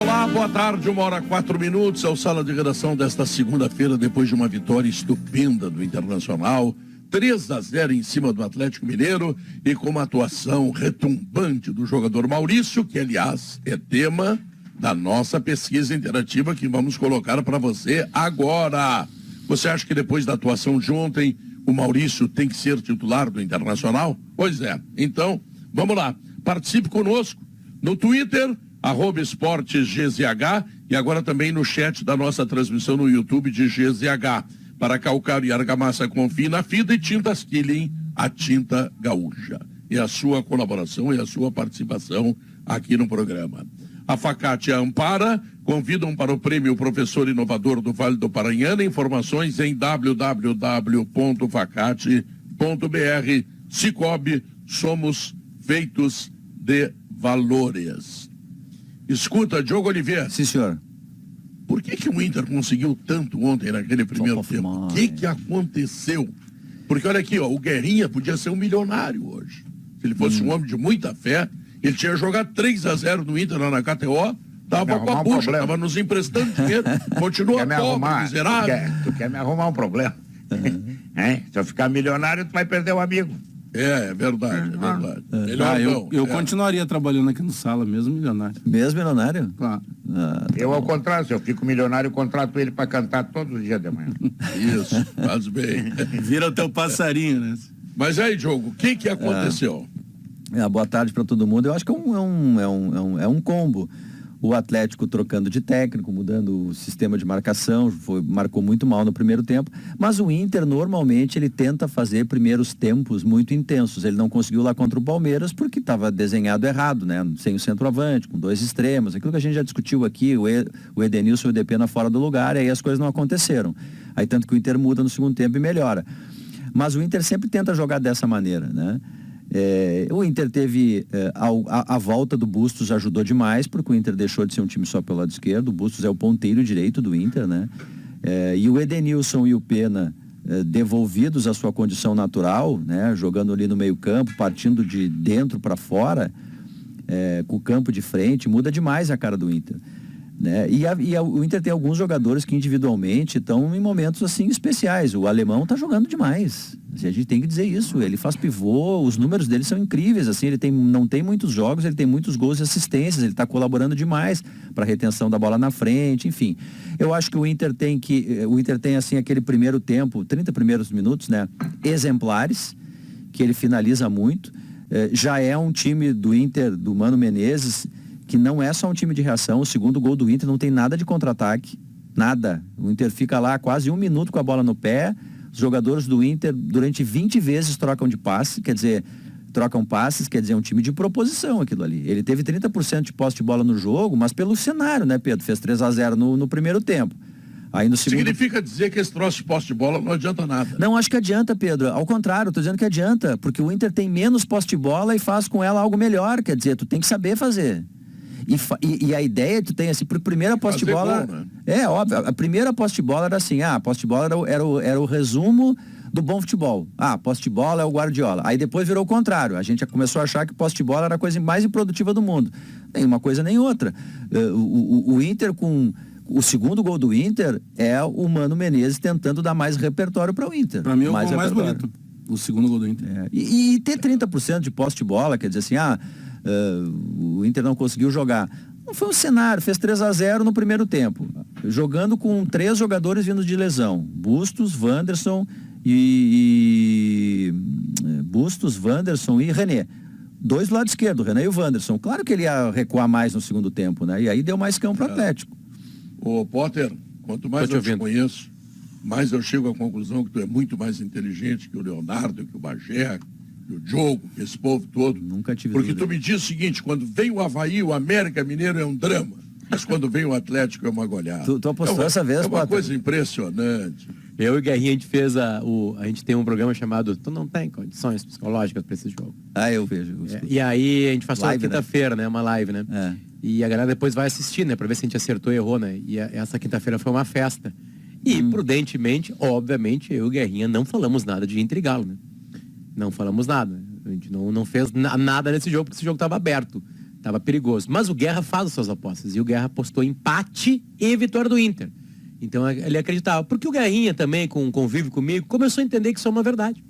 Olá, boa tarde, 1h04, é o Sala de Redação desta segunda-feira, depois de uma vitória estupenda do Internacional, 3-0 em cima do Atlético Mineiro e com uma atuação retumbante do jogador Maurício, que aliás é tema da nossa pesquisa interativa que vamos colocar para você agora. Você acha que depois da atuação de ontem, o Maurício tem que ser titular do Internacional? Pois é, então, vamos lá, participe conosco no Twitter, @esportesgzh e agora também no chat da nossa transmissão no YouTube de GZH. Para calcário e argamassa, confie na Fida e Tintas Killing, a tinta gaúcha. E a sua colaboração e a sua participação aqui no programa. A Facate e a Ampara convidam para o prêmio Professor Inovador do Vale do Paranhana. Informações em www.facate.br. Cicobi, somos feitos de valores. Escuta, Diogo Oliveira. Sim, senhor. Por que o Inter conseguiu tanto ontem naquele primeiro tempo? O que aconteceu? Porque olha aqui, ó, o Guerrinha podia ser um milionário hoje. Se ele fosse um homem de muita fé, ele tinha jogado 3-0 no Inter lá na KTO, tava com a bucha, tava nos emprestando dinheiro, continua pobre, miserável. Tu quer me arrumar um problema? Se eu ficar milionário, tu vai perder o amigo. É verdade, é verdade. Melhor eu continuaria trabalhando aqui no Sala, mesmo milionário. Mesmo milionário? Claro. Eu, ao contrário, se eu fico milionário, eu contrato ele para cantar todos os dias de manhã. Isso, faz bem. Vira o teu passarinho, né? Mas aí, Diogo, o que aconteceu? Boa tarde para todo mundo. Eu acho que é um combo. O Atlético trocando de técnico, mudando o sistema de marcação, marcou muito mal no primeiro tempo, mas o Inter normalmente ele tenta fazer primeiros tempos muito intensos. Ele não conseguiu lá contra o Palmeiras porque estava desenhado errado, né? Sem o centroavante, com dois extremos, aquilo que a gente já discutiu aqui, o Edenilson e o Depena fora do lugar, e aí as coisas não aconteceram. Aí tanto que o Inter muda no segundo tempo e melhora. Mas o Inter sempre tenta jogar dessa maneira, né? O Inter teve a volta do Bustos ajudou demais, porque o Inter deixou de ser um time só pelo lado esquerdo. O Bustos é o ponteiro direito do Inter, né? E o Edenilson e o Pena devolvidos à sua condição natural, né? Jogando ali no meio campo, partindo de dentro para fora, com o campo de frente, muda demais a cara do Inter, né? O Inter tem alguns jogadores que individualmente estão em momentos assim especiais. O alemão está jogando demais, a gente tem que dizer isso. Ele faz pivô, os números dele são incríveis, assim, ele não tem muitos jogos, ele tem muitos gols e assistências, ele está colaborando demais para a retenção da bola na frente, enfim. Eu acho que o Inter tem assim aquele primeiro tempo, 30 primeiros minutos, né, exemplares, que ele finaliza muito. Já é um time do Inter, do Mano Menezes, que não é só um time de reação. O segundo gol do Inter não tem nada de contra-ataque, nada. O Inter fica lá quase 1 minuto com a bola no pé. Os jogadores do Inter durante 20 vezes trocam de passe, quer dizer, é um time de proposição aquilo ali. Ele teve 30% de posse de bola no jogo, mas pelo cenário, né, Pedro? Fez 3-0 no primeiro tempo. Aí no segundo... Significa dizer que esse troço de posse de bola não adianta nada. Não, acho que adianta, Pedro. Ao contrário, estou dizendo que adianta, porque o Inter tem menos posse de bola e faz com ela algo melhor, quer dizer, tu tem que saber fazer. E a ideia, tu tem assim, por primeira posse de bola... Bom, né? Óbvio, a primeira posse de bola era assim, a posse de bola era o resumo do bom futebol. Posse de bola é o Guardiola. Aí depois virou o contrário, a gente já começou a achar que posse de bola era a coisa mais improdutiva do mundo. Nem uma coisa nem outra. O Inter com... O segundo gol do Inter é o Mano Menezes tentando dar mais repertório para o Inter. Para mim é o gol mais bonito, o segundo gol do Inter. E ter 30% de posse de bola, quer dizer assim, o Inter não conseguiu jogar. Não foi um cenário, fez 3-0 no primeiro tempo, jogando com 3 jogadores vindo de lesão, Bustos, Wanderson e René. 2 do lado esquerdo, René e o Wanderson. Claro que ele ia recuar mais no segundo tempo, né? E aí deu mais campo pro Atlético. Ô Potter, quanto mais eu te conheço, mais eu chego à conclusão que tu é muito mais inteligente que o Leonardo, que o Bagé, que o Diogo, que esse povo todo. Nunca tive Porque dúvida. tu me diz o seguinte, quando vem o Avaí, o América Mineiro é um drama, mas quando vem o Atlético é uma goleada. Tu apostou essa vez, É uma Potter? coisa impressionante. Eu e o Guerrinha, a gente fez a gente tem um programa chamado Tu Não Tem Condições Psicológicas para esse jogo. Eu vejo. E aí a gente faz toda Live, quinta-feira, né? Uma live, né? E a galera depois vai assistir, né? Pra ver se a gente acertou ou errou, né? E essa quinta-feira foi uma festa. E, prudentemente, obviamente, eu e o Guerrinha não falamos nada de Inter e Galo, né? Não falamos nada. A gente não fez nada nesse jogo, porque esse jogo estava aberto. Tava perigoso. Mas o Guerra faz as suas apostas. E o Guerra apostou empate e vitória do Inter. Então ele acreditava. Porque o Guerrinha também, com o convívio comigo, começou a entender que isso é uma verdade.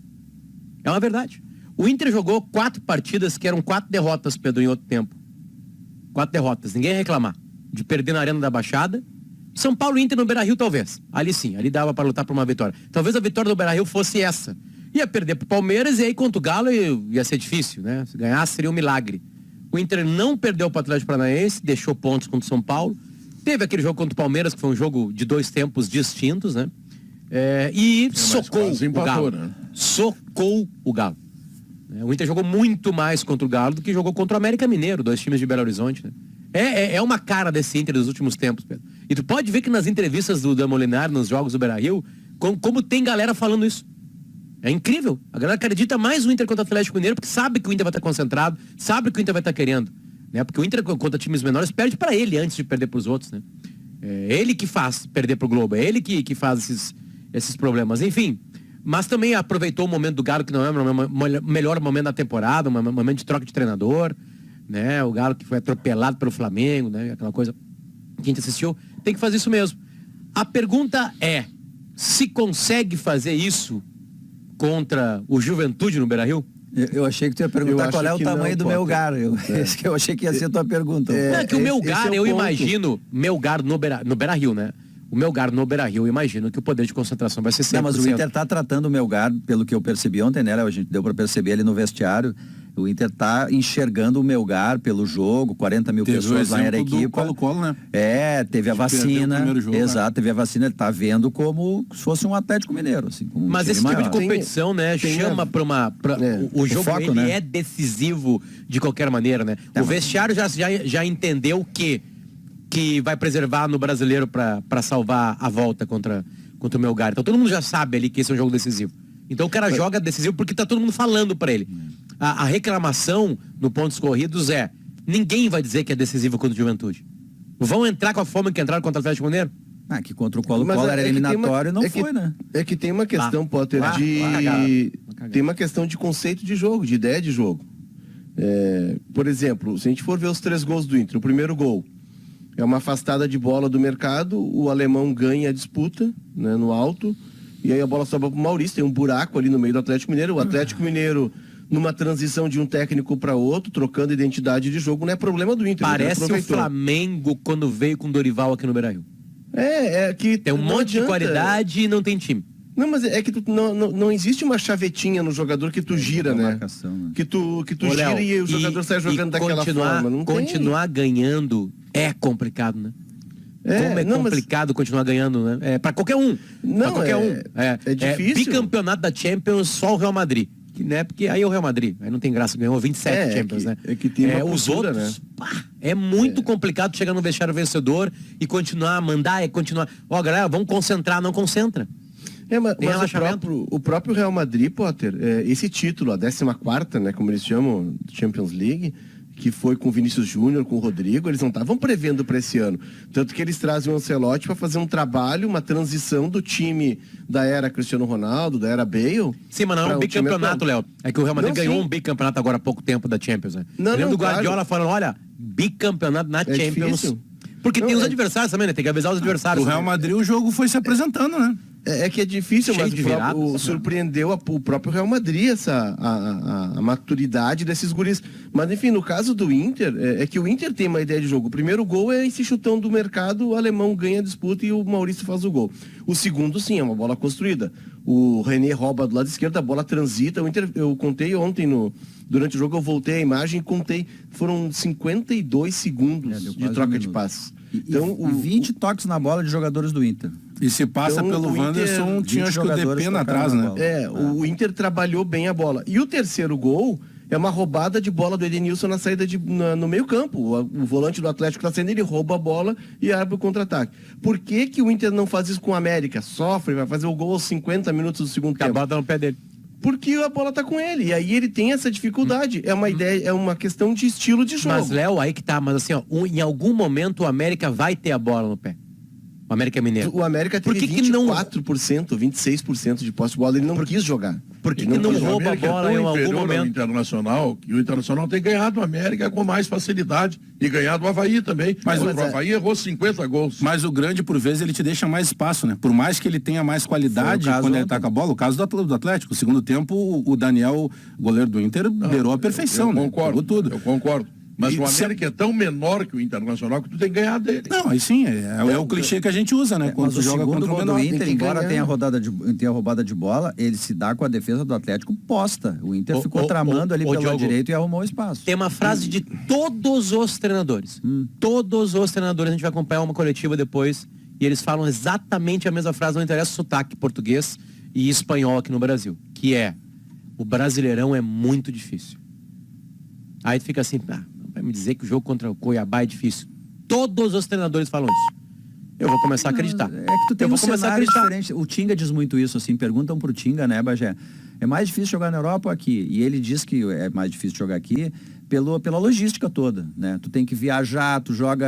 É uma verdade. O Inter jogou 4 partidas que eram 4 derrotas, Pedro, em outro tempo. 4 derrotas. Ninguém ia reclamar. De perder na Arena da Baixada. São Paulo e Inter no Beira-Rio, talvez. Ali sim, ali dava para lutar por uma vitória. Talvez a vitória do Beira-Rio fosse essa. Ia perder pro Palmeiras e aí contra o Galo ia ser difícil, né? Se ganhasse seria um milagre. O Inter não perdeu para o Atlético Paranaense, deixou pontos contra o São Paulo. Teve aquele jogo contra o Palmeiras, que foi um jogo de 2 tempos distintos, né? E socou o Galo. Né? Socou o Galo. O Inter jogou muito mais contra o Galo do que jogou contra o América Mineiro, 2 times de Belo Horizonte, né? É uma cara desse Inter dos últimos tempos, Pedro. E tu pode ver que nas entrevistas do Dan Molinar, nos jogos do Beira-Rio, como tem galera falando isso. É incrível. A galera acredita mais no Inter contra o Atlético Mineiro, porque sabe que o Inter vai estar concentrado, sabe que o Inter vai estar querendo. Né? Porque o Inter contra times menores perde para ele antes de perder para os outros. Né? É ele que faz perder para o Globo, é ele que faz esses problemas. Enfim, mas também aproveitou o momento do Galo, que não é o melhor momento da temporada, um momento de troca de treinador. Né? O Galo que foi atropelado pelo Flamengo, né? Aquela coisa que a gente assistiu. Tem que fazer isso mesmo. A pergunta é, se consegue fazer isso contra o Juventude no Beira-Rio? Eu achei que tu ia perguntar qual é o tamanho do Melgar. Eu achei que ia ser a tua pergunta. Que o Melgar, eu imagino, Melgar no Beira-Rio, né? O Melgar no Beira-Rio, eu imagino que o poder de concentração vai ser 100%. Não, mas o Inter tá tratando o Melgar, pelo que eu percebi ontem, né? A gente deu para perceber ali no vestiário. O Inter tá enxergando o Melgar pelo jogo, 40 mil pessoas lá era a equipe. Colo-Colo, né? Teve a vacina. Exato, teve a vacina, ele tá vendo como se fosse um Atlético Mineiro, assim, como mas esse tipo de competição, né, chama para o jogo, foco, ele é decisivo de qualquer maneira, né? O vestiário já entendeu que vai preservar no Brasileiro para salvar a volta contra o Melgar. Então todo mundo já sabe ali que esse é um jogo decisivo. Então o cara joga decisivo porque tá todo mundo falando para ele. A reclamação no pontos corridos ninguém vai dizer que é decisivo contra o Juventude. Vão entrar com a forma que entraram contra o Atlético Mineiro? Que contra o Colo-Colo era eliminatório, não foi, né? É que tem uma questão, Potter, tem uma questão de conceito de jogo, de ideia de jogo. Por exemplo, se a gente for ver os 3 gols do Inter, o primeiro gol é uma afastada de bola do mercado, o alemão ganha a disputa, né, no alto, e aí a bola sobra pro Maurício, tem um buraco ali no meio do Atlético Mineiro, o Atlético Mineiro numa transição de um técnico para outro, trocando identidade de jogo, não é problema do Inter. Parece o Flamengo quando veio com o Dorival aqui no Beira-Rio. Que tem um monte de qualidade e não tem time. Não, mas é que não existe uma chavetinha no jogador que tu gira, né? Marcação, né? Que tu gira e o jogador sai jogando daquela forma. Não continuar ganhando é complicado, né? Complicado continuar ganhando, né? Para qualquer um. É difícil. Bicampeonato da Champions, só o Real Madrid. Né? Porque aí é o Real Madrid, aí não tem graça, ganhou 27 Champions, né? Tem uma os cultura, outros, é muito complicado chegar no vestiário vencedor e continuar, continuar. Galera, vamos concentrar, não concentra. Mas o próprio Real Madrid, Potter, esse título, a 14ª, né, como eles chamam, Champions League, que foi com o Vinícius Júnior, com o Rodrigo, eles não estavam prevendo para esse ano. Tanto que eles trazem o Ancelotti para fazer um trabalho, uma transição do time da era Cristiano Ronaldo, da era Bale. Sim, mas não é um bicampeonato, Léo. É que o Real Madrid ganhou um bicampeonato agora há pouco tempo da Champions, né? Lembra do Guardiola falando, olha, bicampeonato na Champions. Difícil. Porque tem os adversários também, né? Tem que avisar os adversários. O Real Madrid, o jogo foi se apresentando, né? É que é difícil, mas surpreendeu o próprio Real Madrid a maturidade desses guris. Mas enfim, no caso do Inter, é que o Inter tem uma ideia de jogo. O primeiro gol é esse chutão do mercado, o alemão ganha a disputa e o Maurício faz o gol. O segundo, sim, é uma bola construída. O René rouba do lado esquerdo, a bola transita. O Inter, eu contei ontem, durante o jogo, eu voltei a imagem e contei, foram 52 segundos de troca de passes. Então, 20 toques na bola de jogadores do Inter. E se passa pelo Wanderson, tinha acho que o Depena atrás, né? O Inter trabalhou bem a bola. E o terceiro gol é uma roubada de bola do Edenilson na saída no meio campo. O volante do Atlético está saindo, ele rouba a bola e abre o contra-ataque. Por que o Inter não faz isso com o América? Sofre, vai fazer o gol aos 50 minutos do segundo tempo. A bola tá no pé dele. Porque a bola tá com ele. E aí ele tem essa dificuldade. É uma ideia, é uma questão de estilo de jogo. Mas, Léo, aí que tá. Mas assim, em algum momento o América vai ter a bola no pé. O América Mineiro. O América teve Por que não 24%, 26% de posse de bola. Ele não quis jogar. Por que não Mas o rouba a América bola é em tão algum inferior ao momento? Internacional, que o Internacional tem ganhado o América com mais facilidade e ganhado o Avaí também. Mas o Avaí errou 50 gols. Mas o grande, por vezes, ele te deixa mais espaço, né? Por mais que ele tenha mais qualidade quando ele ataca a bola, o caso do Atlético. No segundo tempo, o Daniel, goleiro do Inter, beirou a perfeição, eu né? concordo, Pegou tudo. eu concordo. Mas E o América é tão menor que o Internacional que tu tem que ganhar dele. Não, aí sim, é o clichê que a gente usa, né? Quando Mas tu o joga segundo contra o gol do menor. Inter, tem que embora ganhar. tenha roubada de bola, ele se dá com a defesa do Atlético posta. O Inter Ô, ficou ô, tramando ô, ali ô, pelo lado Diogo, direito e arrumou o espaço. Tem uma frase de todos os treinadores. Todos os treinadores, a gente vai acompanhar uma coletiva depois, e eles falam exatamente a mesma frase, não interessa o sotaque português e espanhol aqui no Brasil, que é: o Brasileirão é muito difícil. Aí tu fica assim, vai me dizer que o jogo contra o Cuiabá é difícil. Todos os treinadores falam isso. Eu vou começar a acreditar. É que tu tem eu um vou começar a cenário acreditar. diferente. O Tinga diz muito isso, assim, perguntam pro Tinga, né, Bagé? É mais difícil jogar na Europa ou aqui? E ele diz que é mais difícil jogar aqui pela logística toda, né? Tu tem que viajar, tu joga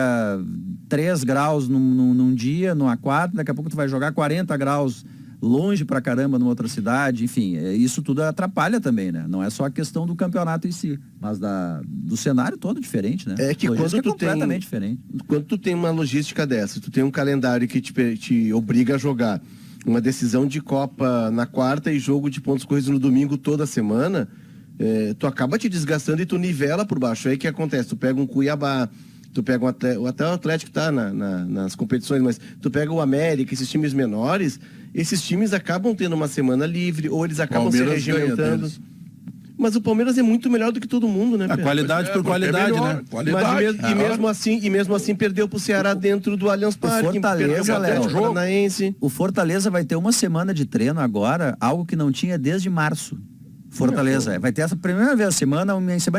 3 graus num dia, no A4, daqui a pouco tu vai jogar 40 graus longe pra caramba numa outra cidade, enfim, isso tudo atrapalha também, né? Não é só a questão do campeonato em si, mas do cenário todo diferente, né? É que quando tu completamente diferente. Quando tu tem uma logística dessa, tu tem um calendário que te obriga a jogar uma decisão de Copa na quarta e jogo de pontos corridos no domingo toda semana, tu acaba te desgastando e tu nivela por baixo. Aí o que acontece? Tu pega um Cuiabá, tu pega até o Atlético tá nas competições, mas tu pega o América, esses times menores, esses times acabam tendo uma semana livre, ou eles acabam se regimentando. Mas o Palmeiras é muito melhor do que todo mundo, né, A Pedro? qualidade por qualidade, né? Qualidade. E mesmo assim perdeu pro Ceará dentro do Allianz Parque. Fortaleza, Léo, Paranaense. O Fortaleza vai ter uma semana de treino agora, algo que não tinha desde março. Fortaleza, vai ter essa primeira vez a semana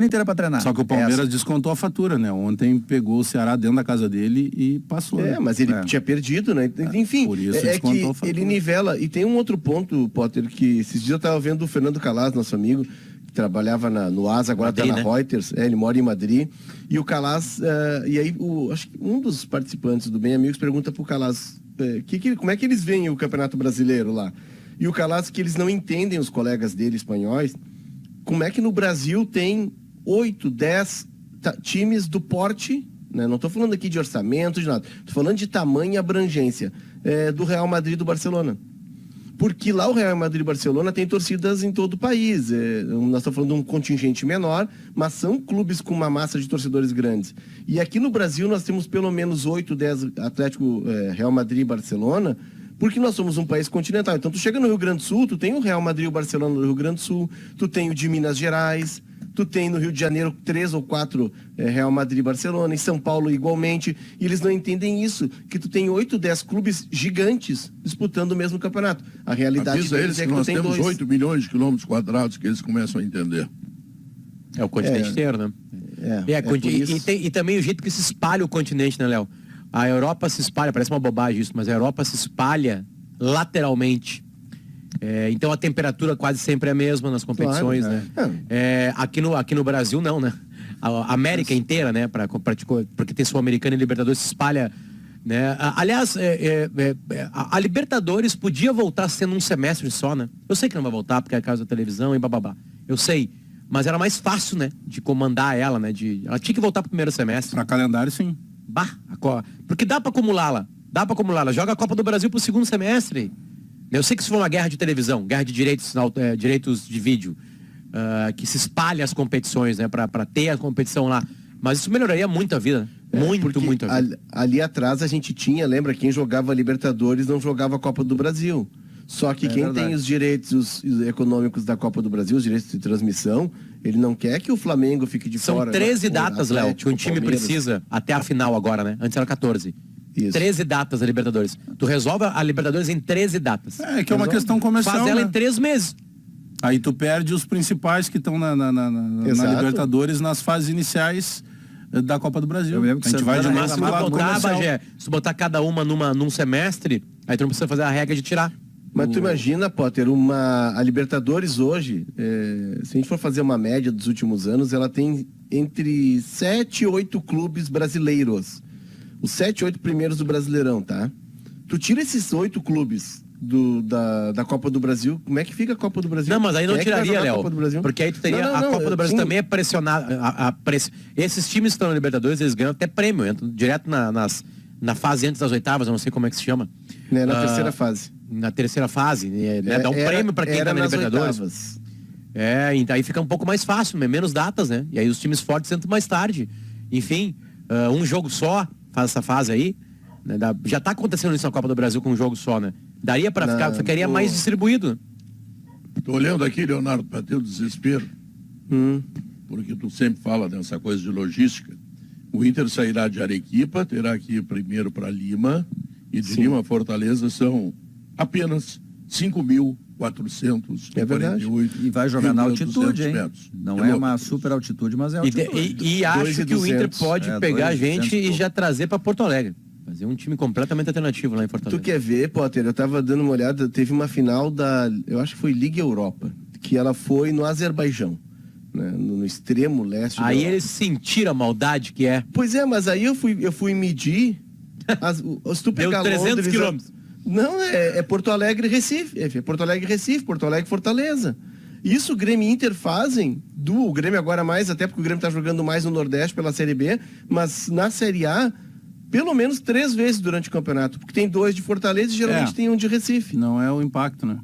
inteira para treinar. Só que o Palmeiras descontou a fatura, né? Ontem pegou o Ceará dentro da casa dele e passou. né? Mas ele tinha perdido, né? Enfim, Por isso é que descontou a fatura. ele nivela. E tem um outro ponto, Potter, que esses dias eu tava vendo o Fernando Calas, nosso amigo, que trabalhava no ASA, agora Madrid, tá na né? Reuters, ele mora em Madrid. E o Calas, e aí acho que um dos participantes do Bem Amigos pergunta pro Calas, como é que eles veem o Campeonato Brasileiro lá? E o Calas, que eles não entendem, os colegas dele espanhóis, como é que no Brasil tem 8, 10 times do porte, né? Não estou falando aqui de orçamento, de nada. Estou falando de tamanho e abrangência do Real Madrid e do Barcelona. Porque lá o Real Madrid e Barcelona tem torcidas em todo o país. Nós estamos falando de um contingente menor, mas são clubes com uma massa de torcedores grandes. E aqui no Brasil nós temos pelo menos 8, 10 Atlético, Real Madrid e Barcelona, porque nós somos um país continental. Então tu chega no Rio Grande do Sul, tu tem o Real Madrid e o Barcelona no Rio Grande do Sul, tu tem o de Minas Gerais, tu tem no Rio de Janeiro 3 ou 4 Real Madrid e Barcelona, em São Paulo igualmente, e eles não entendem isso, que tu tem 8, 10 clubes gigantes disputando o mesmo campeonato. A realidade Avisa eles deles é que que tu nós tem temos 2. 8 milhões de quilômetros quadrados que eles começam a entender. É o continente inteiro, né? por isso. E também o jeito que se espalha o continente, né, Léo? A Europa se espalha, parece uma bobagem isso, mas a Europa se espalha lateralmente. Então a temperatura quase sempre é a mesma nas competições, Claro, né? Aqui no Brasil não, né? A América inteira, né? Porque tem Sul-Americana e Libertadores, se espalha, né? Aliás, a Libertadores podia voltar sendo um semestre só, né? Eu sei que não vai voltar porque é a causa da televisão e bababá. Eu sei. Mas era mais fácil, né? De comandar ela, né? Ela tinha que voltar pro primeiro semestre. Para calendário, sim. Porque dá pra acumulá-la. Joga a Copa do Brasil pro segundo semestre. Eu sei que isso foi uma guerra de televisão, guerra de direitos de vídeo, que se espalha as competições, né? Pra ter a competição lá. Mas isso melhoraria muito a vida. Muito a vida. Ali atrás a gente lembra, quem jogava Libertadores não jogava a Copa do Brasil. Só que quem tem os direitos econômicos da Copa do Brasil, os direitos de transmissão, ele não quer que o Flamengo fique de fora. São 13 datas, Léo, que um time precisa até a final agora, né? Antes era 14. Isso. 13 datas da Libertadores. Tu resolve a Libertadores em 13 datas. Que é uma questão comercial, Faz ela né? em 3 meses. Aí tu perde os principais que estão na Libertadores nas fases iniciais da Copa do Brasil. Eu lembro que a gente vai de Mas novo se pro lado comercial. se tu botar cada uma num semestre, aí tu não precisa fazer a regra de tirar. Mas tu imagina, Potter, a Libertadores hoje, se a gente for fazer uma média dos últimos anos, ela tem entre 7 e 8 clubes brasileiros. Os 7, 8 primeiros do Brasileirão, tá? Tu tira esses 8 clubes da Copa do Brasil, como é que fica a Copa do Brasil? Não, mas aí não Quem é que vai tiraria, jogar a Léo. Copa do Brasil? Porque aí tu teria Não, a Copa do Brasil sim. também é pressionada. Esses times que estão na Libertadores, eles ganham até prêmio, entram direto na fase antes das oitavas, eu não sei como é que se chama. Né, na terceira fase. Na terceira fase, né? Dá um prêmio pra quem tá na nas Libertadores. oitavas. Então aí fica um pouco mais fácil, menos datas, né? E aí os times fortes entram mais tarde. Enfim, um jogo só faz essa fase aí. Né? Já tá acontecendo isso na Copa do Brasil com um jogo só, né? Daria pra ficaria mais distribuído. Tô olhando aqui, Leonardo, para ter o desespero. Porque tu sempre fala dessa coisa de logística. O Inter sairá de Arequipa, terá que ir primeiro para Lima, e de Lima a Fortaleza são apenas 5.448. É verdade. E vai jogar na altitude, hein? metros. Não é uma super altitude, mas é altitude. E acho que o Inter pode pegar a gente 2.200 e já trazer pra Porto Alegre. Fazer um time completamente alternativo lá em Fortaleza. Tu quer ver, Potter? Eu tava dando uma olhada, teve uma final eu acho que foi Liga Europa, que ela foi no Azerbaijão, né? No extremo leste. Aí eles sentiram a maldade que é. Pois é, mas aí eu fui medir. Se tu Deu pegar 300 Londres, quilômetros. Não, é Porto Alegre e Recife. É Porto Alegre e Recife, Porto Alegre e Fortaleza. Isso o Grêmio e Inter fazem. O Grêmio agora mais, até porque o Grêmio tá jogando mais no Nordeste pela Série B, mas na Série A, pelo menos 3 vezes durante o campeonato. Porque tem 2 de Fortaleza e geralmente tem um de Recife. Não é o impacto, né?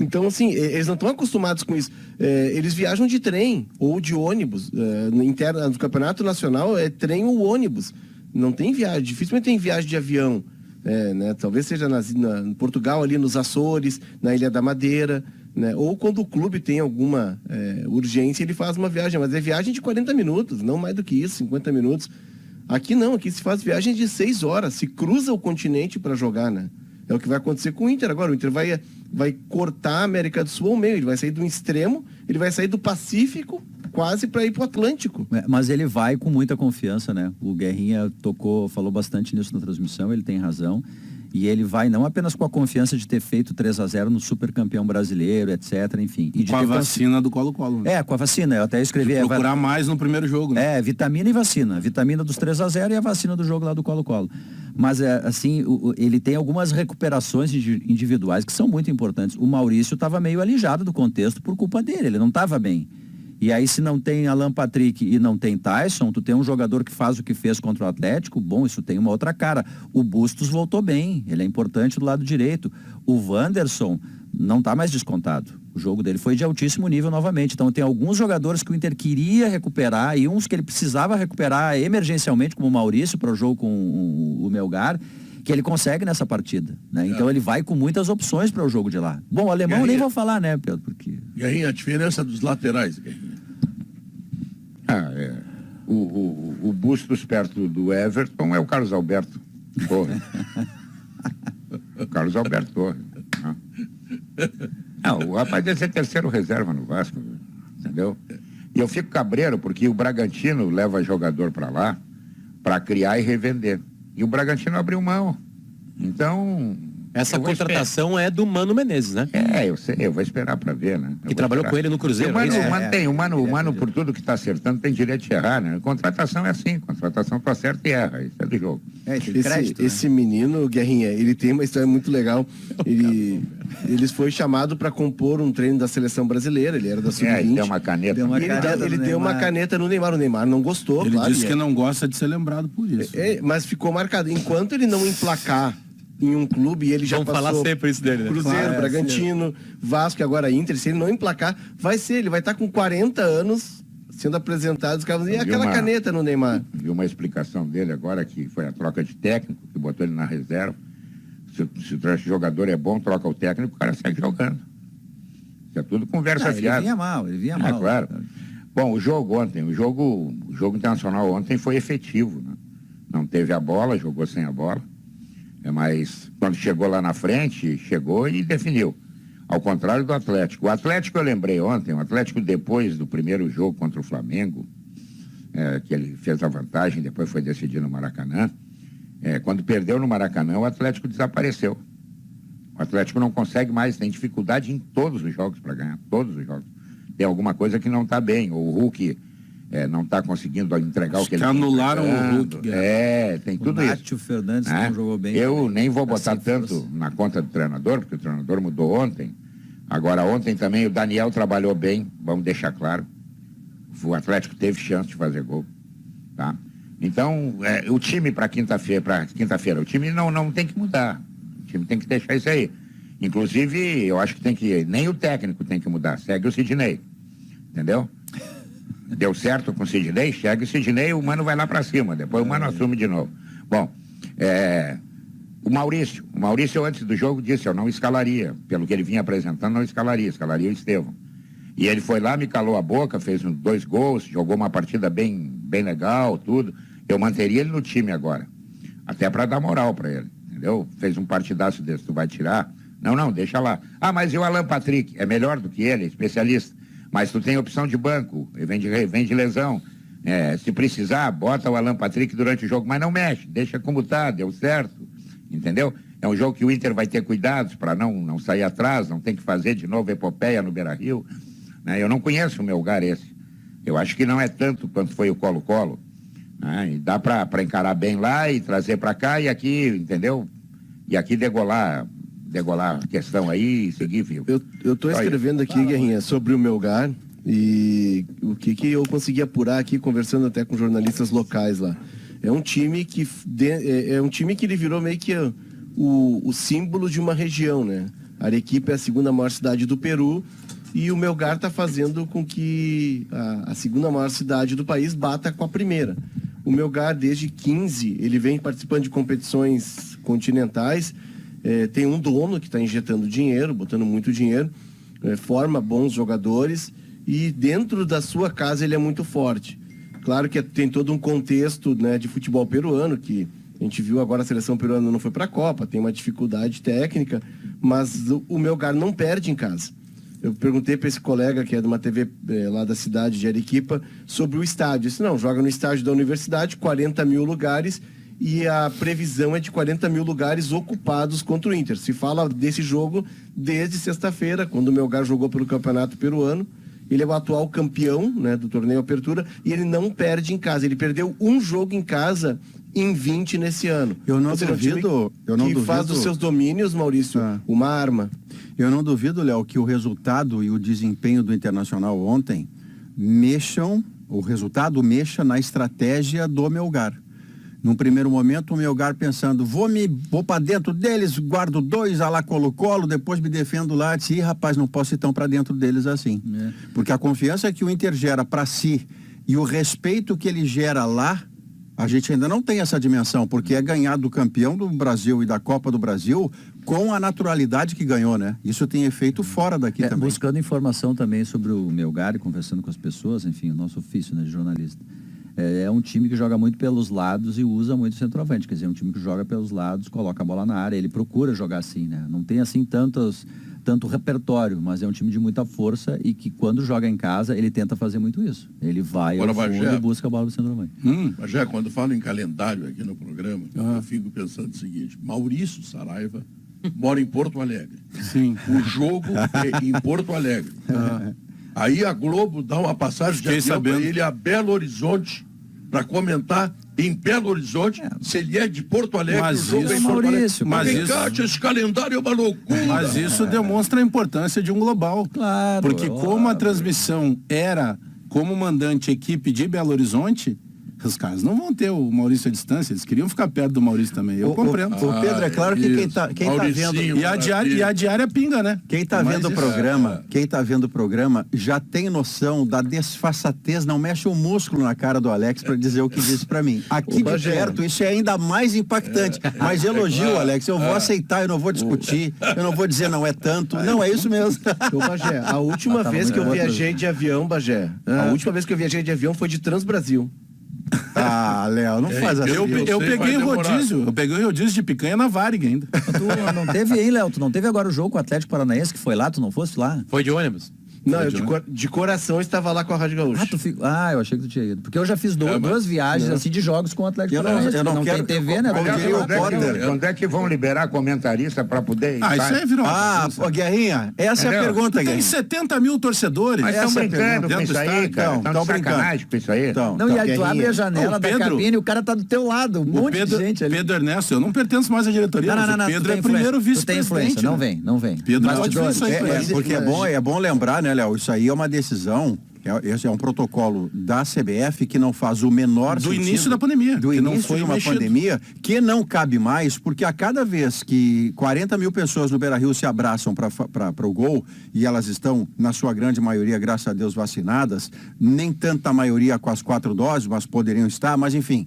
Então, assim, eles não estão acostumados com isso. Eles viajam de trem ou de ônibus. No campeonato nacional é trem ou ônibus. Não tem viagem, dificilmente tem viagem de avião. Né? Talvez seja em Portugal, ali nos Açores, na Ilha da Madeira, né? Ou quando o clube tem alguma urgência, ele faz uma viagem, mas é viagem de 40 minutos, não mais do que isso, 50 minutos. Aqui não, aqui se faz viagem de 6 horas, se cruza o continente para jogar, né? É o que vai acontecer com o Inter agora. O Inter vai cortar a América do Sul ao meio, ele vai sair do extremo, ele vai sair do Pacífico quase para ir pro Atlântico. Mas ele vai com muita confiança, né? O Guerrinha falou bastante nisso na transmissão, ele tem razão. E ele vai não apenas com a confiança de ter feito 3-0 no supercampeão brasileiro, etc, enfim. E de com a ter vacina do Colo-Colo. Né? Com a vacina, eu até escrevi. Procurar mais no primeiro jogo. Né? Vitamina e vacina. Vitamina dos 3-0 e a vacina do jogo lá do Colo-Colo. Mas, assim, ele tem algumas recuperações individuais que são muito importantes. O Maurício estava meio alijado do contexto por culpa dele, ele não estava bem. E aí, se não tem Alan Patrick e não tem Tyson, tu tem um jogador que faz o que fez contra o Atlético, bom, isso tem uma outra cara. O Bustos voltou bem, ele é importante do lado direito. O Wanderson não está mais descontado. O jogo dele foi de altíssimo nível novamente. Então, tem alguns jogadores que o Inter queria recuperar e uns que ele precisava recuperar emergencialmente, como o Maurício, para o jogo com o Melgar, que ele consegue nessa partida, né? Então ele vai com muitas opções para o jogo de lá. Bom, o alemão eu nem vou falar, né, Pedro? Porque... E aí a diferença dos laterais, Guerrinha? O Bustos perto do Everton é o Carlos Alberto Torre. O Carlos Alberto Torre. O rapaz deve ser terceiro reserva no Vasco, entendeu? E eu fico cabreiro porque o Bragantino leva jogador para lá para criar e revender. E o Bragantino abriu mão. Então... Essa contratação é do Mano Menezes, né? Eu sei, eu vou esperar para ver, né? Que trabalhou com ele no Cruzeiro. O Mano, por tudo que está acertando, tem direito de errar, né? Contratação é assim, contratação tu acerta e erra, isso é do jogo. Esse menino, Guerrinha, ele tem uma história muito legal. Ele foi chamado para compor um treino da seleção brasileira, ele era da Sub-20. Ele deu uma caneta. Ele deu uma caneta no Neymar, o Neymar não gostou. Ele disse que não gosta de ser lembrado por isso. Mas ficou marcado. Enquanto ele não emplacar em um clube, e ele já passou... falar sempre isso dele, né? Cruzeiro, Bragantino, Vasco e agora Inter, se ele não emplacar, ele vai estar com 40 anos sendo apresentado, os caras, e aquela caneta no Neymar? Vi uma explicação dele agora, que foi a troca de técnico, que botou ele na reserva. Se o jogador é bom, troca o técnico, o cara segue jogando. Isso é tudo conversa fiada. Ele vinha mal. Claro. Bom, o jogo ontem, o jogo internacional ontem foi efetivo, né? Não teve a bola, jogou sem a bola. Mas quando chegou lá na frente, chegou e definiu. Ao contrário do Atlético. O Atlético, eu lembrei ontem, o Atlético depois do primeiro jogo contra o Flamengo, que ele fez a vantagem, depois foi decidido no Maracanã, quando perdeu no Maracanã, o Atlético desapareceu. O Atlético não consegue mais, tem dificuldade em todos os jogos para ganhar, todos os jogos. Tem alguma coisa que não está bem. O Hulk não está conseguindo entregar o que ele anularam o Hulk. Tem tudo o isso. Nátio Fernandes não jogou bem. Eu nem vou botar Sem tanto força. na conta do treinador, porque o treinador mudou ontem. Agora, ontem também o Daniel trabalhou bem, vamos deixar claro. O Atlético teve chance de fazer gol. Tá? Então, o time para quinta-feira, o time não tem que mudar. O time tem que deixar isso aí. Inclusive, eu acho que nem o técnico tem que mudar. Segue o Sidney. Entendeu? Deu certo com o Sidney, segue o Sidney, o Mano vai lá para cima. Depois o Mano assume de novo. Bom, o Maurício antes do jogo disse, eu não escalaria. Pelo que ele vinha apresentando, não escalaria o Estevão. E ele foi lá, me calou a boca, fez 2 gols, jogou uma partida bem legal, tudo. Eu manteria ele no time agora. Até para dar moral para ele, entendeu? Fez um partidaço desse, tu vai tirar? Não, deixa lá. Ah, mas e o Alan Patrick? É melhor do que ele, é especialista. Mas tu tem opção de banco, vem de lesão. Se precisar, bota o Alan Patrick durante o jogo, mas não mexe, deixa como tá, deu certo. Entendeu? É um jogo que o Inter vai ter cuidados para não sair atrás, não tem que fazer de novo epopeia no Beira-Rio. Eu não conheço o Melgar esse. Eu acho que não é tanto quanto foi o Colo-Colo. E dá para encarar bem lá e trazer para cá e aqui, entendeu? E aqui degolar a questão aí e seguir vivo. Eu tô escrevendo aqui, Guerrinha, sobre o Melgar e o que eu consegui apurar aqui, conversando até com jornalistas locais lá. É um time que ele virou meio que o símbolo de uma região, né? Arequipa é a segunda maior cidade do Peru e o Melgar está fazendo com que a segunda maior cidade do país bata com a primeira. O Melgar, desde 15, ele vem participando de competições continentais. Tem um dono que está injetando dinheiro, botando muito dinheiro, forma bons jogadores e dentro da sua casa ele é muito forte. Claro que tem todo um contexto, né, de futebol peruano, que a gente viu agora a seleção peruana não foi para a Copa, tem uma dificuldade técnica, mas o Melgar não perde em casa. Eu perguntei para esse colega que é de uma TV lá da cidade de Arequipa sobre o estádio. Ele disse, não, joga no estádio da universidade, 40 mil lugares, e a previsão é de 40 mil lugares ocupados contra o Inter. Se fala desse jogo desde sexta-feira, quando o Melgar jogou pelo Campeonato Peruano. Ele é o atual campeão, né, do torneio Apertura e ele não perde em casa. Ele perdeu um jogo em casa em 20 nesse ano. Eu não duvido. Faz dos seus domínios, Maurício, uma arma. Eu não duvido, Léo, que o resultado e o desempenho do Internacional ontem mexa na estratégia do Melgar. Num primeiro momento, o Melgar pensando, vou para dentro deles, guardo 2, a lá Colo-Colo, depois me defendo lá, disse, rapaz, não posso ir tão para dentro deles assim. Porque a confiança que o Inter gera para si e o respeito que ele gera lá, a gente ainda não tem essa dimensão, porque é ganhar do campeão do Brasil e da Copa do Brasil com a naturalidade que ganhou, né? Isso tem efeito fora daqui também. Buscando informação também sobre o Melgar e conversando com as pessoas, enfim, o nosso ofício, né, de jornalista. É um time que joga muito pelos lados e usa muito o centroavante, quer dizer, é um time que joga pelos lados, coloca a bola na área, ele procura jogar assim, né? Não tem assim tanto repertório, mas é um time de muita força e que quando joga em casa, ele tenta fazer muito isso. Ele vai ao fundo e busca a bola do centroavante. Mas já quando falo em calendário aqui no programa, eu fico pensando o seguinte, Maurício Saraiva mora em Porto Alegre. Sim. O jogo é em Porto Alegre. Aí a Globo dá uma passagem de avião para ele a Belo Horizonte para comentar em Belo Horizonte se ele é de Porto Alegre. Mas o jogo isso, é em Porto Maurício, Alegre. Esse calendário é uma loucura. Mas isso demonstra a importância de um global. Claro. Porque como a transmissão era como mandante equipe de Belo Horizonte, os caras não vão ter o Maurício à distância, eles queriam ficar perto do Maurício também, eu compreendo. O Pedro, é claro que quem tá vendo... E a diária pinga, né? Quem tá vendo o programa já tem noção da desfaçatez, não mexe o músculo na cara do Alex para dizer o que disse para mim. Aqui de perto, isso é ainda mais impactante. Mas elogio, Alex, eu vou aceitar, eu não vou discutir, eu não vou dizer não é tanto. Não, é isso mesmo. Ô, Bagé, a última vez que eu viajei de avião, Bagé, a última vez que eu viajei de avião foi de Transbrasil. Ah, Léo, não faz assim. Eu peguei rodízio. Eu peguei rodízio de picanha na Varig ainda. Tu não teve aí, Léo? Tu não teve agora o jogo com o Atlético Paranaense que foi lá? Tu não fosse lá? Foi de ônibus. Não, eu de coração estava lá com a Rádio Gaúcha. Eu achei que tu tinha ido. Porque eu já fiz duas viagens assim de jogos com o Atlético Paranaense. Eu não quero tem TV, né? Quando é que vão liberar comentarista para poder... Isso aí virou... Guerrinha, essa é a pergunta, Tem Guerrinha. 70 mil torcedores. Mas estão brincando com isso aí, cara. Estão brincando com isso aí. Não, e aí tu abre a janela da cabine e o cara tá do teu lado. Um monte de gente ali. Pedro Ernesto, eu não pertenço mais à diretoria, Não, Pedro é primeiro vice-presidente. Não vem. Pedro pode ver isso aí. Porque é bom lembrar, né, Léo? Isso aí é uma decisão, esse é um protocolo da CBF que não faz o menor sentido. Do início da pandemia. Do início de uma pandemia, que não cabe mais, porque a cada vez que 40 mil pessoas no Beira-Rio se abraçam para o gol, e elas estão, na sua grande maioria, graças a Deus, vacinadas, nem tanta maioria com as 4 doses, mas poderiam estar, mas enfim,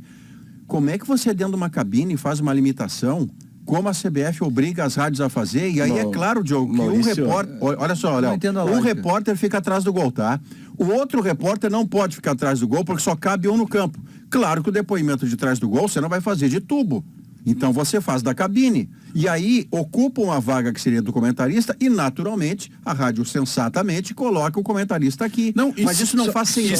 como é que você dentro de uma cabine faz uma limitação como a CBF obriga as rádios a fazer? E aí é claro, Diogo, que um repórter... Olha só, Léo, um repórter fica atrás do gol, tá? O outro repórter não pode ficar atrás do gol porque só cabe um no campo. Claro que o depoimento de trás do gol você não vai fazer de tubo. Então você faz da cabine. E aí ocupam a vaga que seria do comentarista e, naturalmente, a rádio sensatamente coloca o comentarista aqui. Mas isso não faz sentido.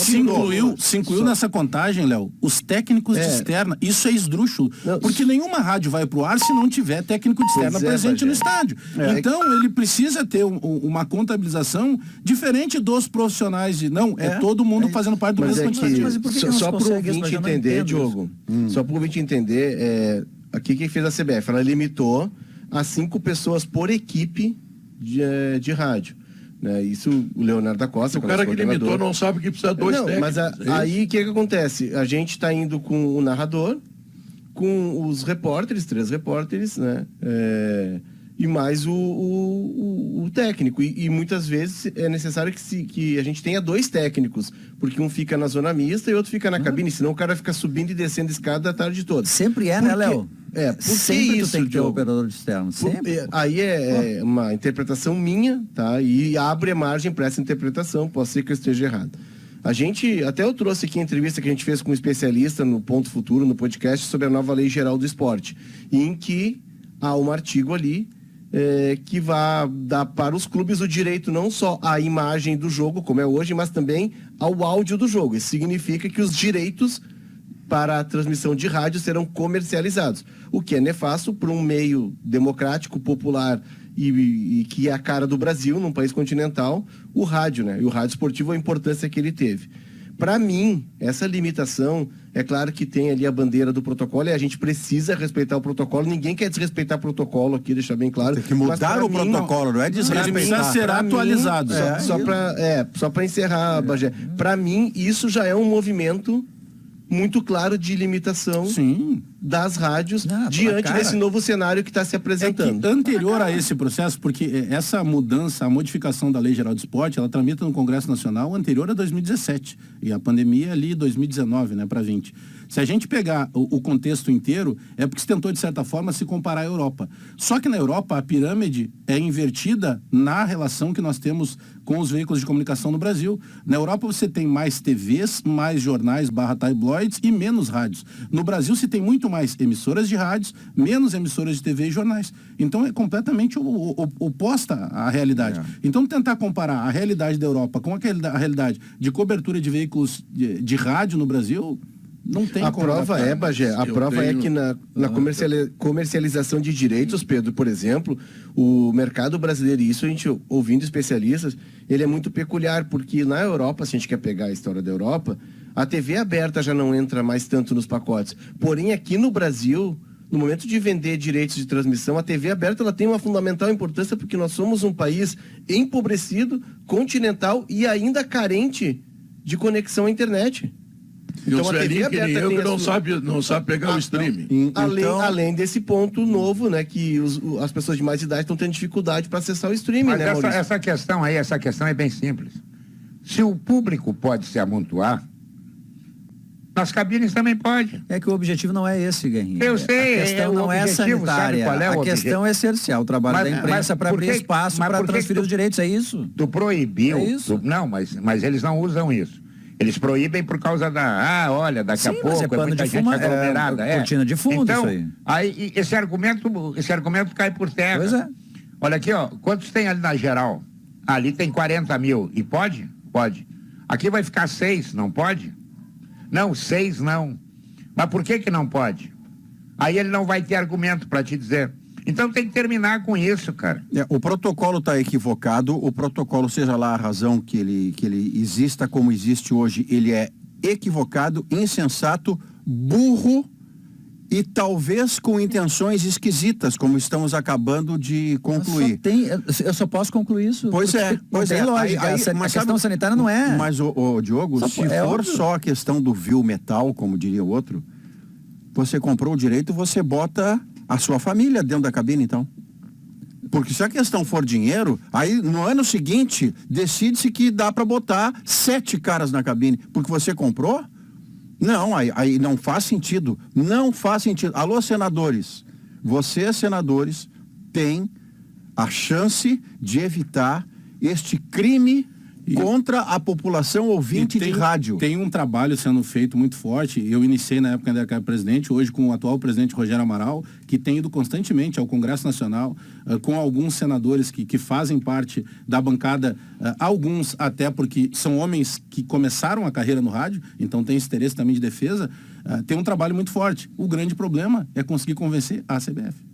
Se incluiu nessa contagem, Léo, os técnicos de externa. Isso é esdrúxulo. Porque nenhuma rádio vai pro ar se não tiver técnico de externa presente no estádio. Então, ele precisa ter uma contabilização diferente dos profissionais de... todo mundo fazendo parte do mesmo quantitativo. Só para o ouvinte entender, Diogo, só para o ouvinte entender, aqui quem fez a CBF, ela limitou a 5 pessoas por equipe de rádio. Né? Isso o Leonardo da Costa. O cara que limitou não sabe que precisa de 2 técnicos. Mas aí o que acontece? A gente está indo com o narrador, com os repórteres, 3 repórteres, né? E mais o técnico. E muitas vezes é necessário que a gente tenha 2 técnicos, porque um fica na zona mista e outro fica na cabine, senão o cara fica subindo e descendo escada a tarde toda. Sempre né, Léo? Sempre isso, tu tem que ter o operador de externo. Sempre. Aí é uma interpretação minha, tá? E abre a margem para essa interpretação, pode ser que eu esteja errado. Até eu trouxe aqui a entrevista que a gente fez com um especialista no Ponto Futuro, no podcast, sobre a nova Lei Geral do Esporte, em que há um artigo ali que vai dar para os clubes o direito não só à imagem do jogo, como é hoje, mas também ao áudio do jogo. Isso significa que os direitos para a transmissão de rádio serão comercializados, o que é nefasto para um meio democrático, popular e que é a cara do Brasil, num país continental, o rádio, né? E o rádio esportivo, a importância que ele teve. Para mim, essa limitação, é claro que tem ali a bandeira do protocolo e a gente precisa respeitar o protocolo. Ninguém quer desrespeitar o protocolo aqui, deixar bem claro. Tem que mudar o protocolo, não é desrespeitar. Ele precisa ser atualizado. Só para encerrar, Bagé. Para mim, isso já é um movimento muito claro de limitação das rádios diante desse novo cenário que está se apresentando. Anterior a esse processo, porque essa mudança, a modificação da Lei Geral do Esporte, ela tramita no Congresso Nacional anterior a 2017 e a pandemia ali 2019, né, para 20. Se a gente pegar o contexto inteiro, é porque se tentou, de certa forma, se comparar à Europa. Só que na Europa, a pirâmide é invertida na relação que nós temos com os veículos de comunicação no Brasil. Na Europa, você tem mais TVs, mais jornais /tabloides e menos rádios. No Brasil, se tem muito mais emissoras de rádios, menos emissoras de TV e jornais. Então, é completamente oposta à realidade. Então, tentar comparar a realidade da Europa com a realidade de cobertura de veículos de rádio no Brasil... Não tem a prova é, Bagé, é que na comercialização de direitos, Pedro, por exemplo, o mercado brasileiro, e isso a gente ouvindo especialistas, ele é muito peculiar, porque na Europa, se a gente quer pegar a história da Europa, a TV aberta já não entra mais tanto nos pacotes. Porém, aqui no Brasil, no momento de vender direitos de transmissão, a TV aberta ela tem uma fundamental importância, porque nós somos um país empobrecido, continental e ainda carente de conexão à internet. Então, os velhinhos que nem eu que não sabe pegar o streaming. Além desse ponto novo, né, que as pessoas de mais idade estão tendo dificuldade para acessar o streaming, mas né, essa questão é bem simples. Se o público pode se amontoar, nas cabines também pode. É que o objetivo não é esse, Guerrinha. Eu sei. A questão não é sanitária. A questão é essencial. O trabalho da imprensa para abrir espaço para transferir os direitos, é isso? Tu proibiu. É isso? Não, mas eles não usam isso. Eles proíbem por causa olha, daqui a pouco é muita gente aglomerada. Cortina de fundo, então, isso aí. Esse argumento cai por terra. Pois é. Olha aqui, ó, quantos tem ali na geral? Ali tem 40 mil. E pode? Pode. Aqui vai ficar 6, não pode? Não, 6 não. Mas por que não pode? Aí ele não vai ter argumento para te dizer. Então tem que terminar com isso, cara. O protocolo está equivocado, o protocolo, seja lá a razão que ele exista como existe hoje, ele é equivocado, insensato, burro e talvez com intenções esquisitas, como estamos acabando de concluir. Eu só posso concluir isso. Pois é. Tem lógica. Mas a questão sanitária não é. Mas, Diogo, se for óbvio. só a questão do vil metal, como diria o outro, você comprou o direito, você bota a sua família dentro da cabine, então. Porque se a questão for dinheiro, aí no ano seguinte, decide-se que dá para botar 7 caras na cabine. Porque você comprou? Não, aí não faz sentido. Não faz sentido. Alô, senadores. Vocês, senadores, têm a chance de evitar este crime contra a população ouvinte de rádio. Tem um trabalho sendo feito muito forte. Eu iniciei na época ainda que era presidente, hoje com o atual presidente Rogério Amaral, que tem ido constantemente ao Congresso Nacional, com alguns senadores que fazem parte da bancada, alguns até porque são homens que começaram a carreira no rádio, então tem esse interesse também de defesa. Tem um trabalho muito forte. O grande problema é conseguir convencer a CBF.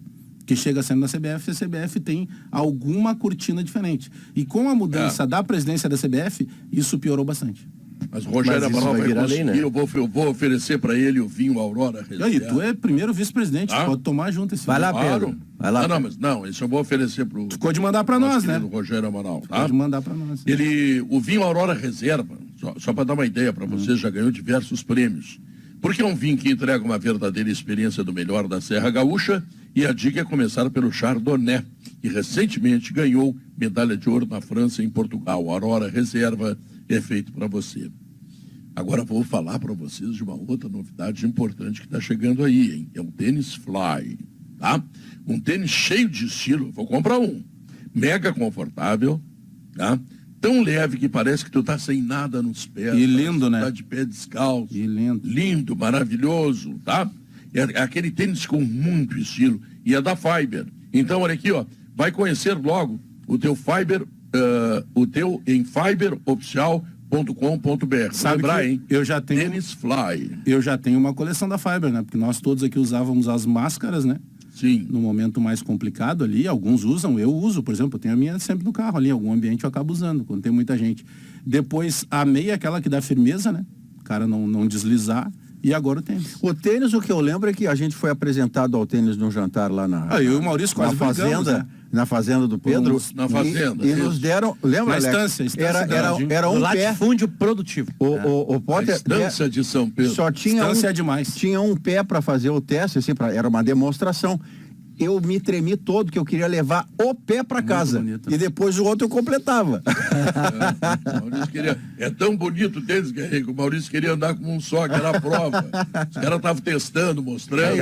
Que chega sendo na CBF, a CBF tem alguma cortina diferente. E com a mudança da presidência da CBF, isso piorou bastante. Mas o Rogério Amaral vai conseguir, né? eu vou oferecer para ele o vinho Aurora Reserva. E tu é primeiro vice-presidente, pode tomar junto esse vinho. Vai lá, Pedro. Vai lá. Não, isso eu vou oferecer para o... Tu pode mandar para nós, né? Rogério Amaral, tá? Pode mandar para nós. O vinho Aurora Reserva, só para dar uma ideia para vocês, já ganhou diversos prêmios. Porque é um vinho que entrega uma verdadeira experiência do melhor da Serra Gaúcha, e a dica é começar pelo Chardonnay, que recentemente ganhou medalha de ouro na França e em Portugal. A Aurora Reserva é feito para você. Agora vou falar para vocês de uma outra novidade importante que está chegando aí, hein? É um tênis Fly, tá? Um tênis cheio de estilo, vou comprar um. Mega confortável, tá? Tão leve que parece que tu tá sem nada nos pés. E lindo, né? Tá de pé descalço. E lindo. Lindo, maravilhoso, tá? É aquele tênis com muito estilo. E é da Fiber. Então, olha aqui, ó. Vai conhecer logo o teu Fiber, em fiberoficial.com.br. Sabe lembrar, que hein? Eu já tenho... Tênis Fly. Eu já tenho uma coleção da Fiber, né? Porque nós todos aqui usávamos as máscaras, né? Sim. No momento mais complicado ali, alguns usam, eu uso, por exemplo, eu tenho a minha sempre no carro ali, em algum ambiente eu acabo usando, quando tem muita gente. Depois, a meia, aquela que dá firmeza, né? O cara não deslizar. E agora o tênis. O tênis, o que eu lembro é que a gente foi apresentado ao tênis num jantar lá eu e o Maurício quase fazenda, né? Na fazenda do Pedro. Na fazenda. E nos deram, lembra, na Alex? Estância Era um pé. Latifúndio produtivo. O Potter, Estância de São Pedro. só tinha Estância é demais. Tinha um pé para fazer o teste, assim, era uma demonstração. Eu me tremi todo, que eu queria levar o pé para casa. Bonito. E depois o outro eu completava. É tão bonito o tênis que o Maurício queria andar com um só, que era a prova. Os caras estavam testando, mostrando.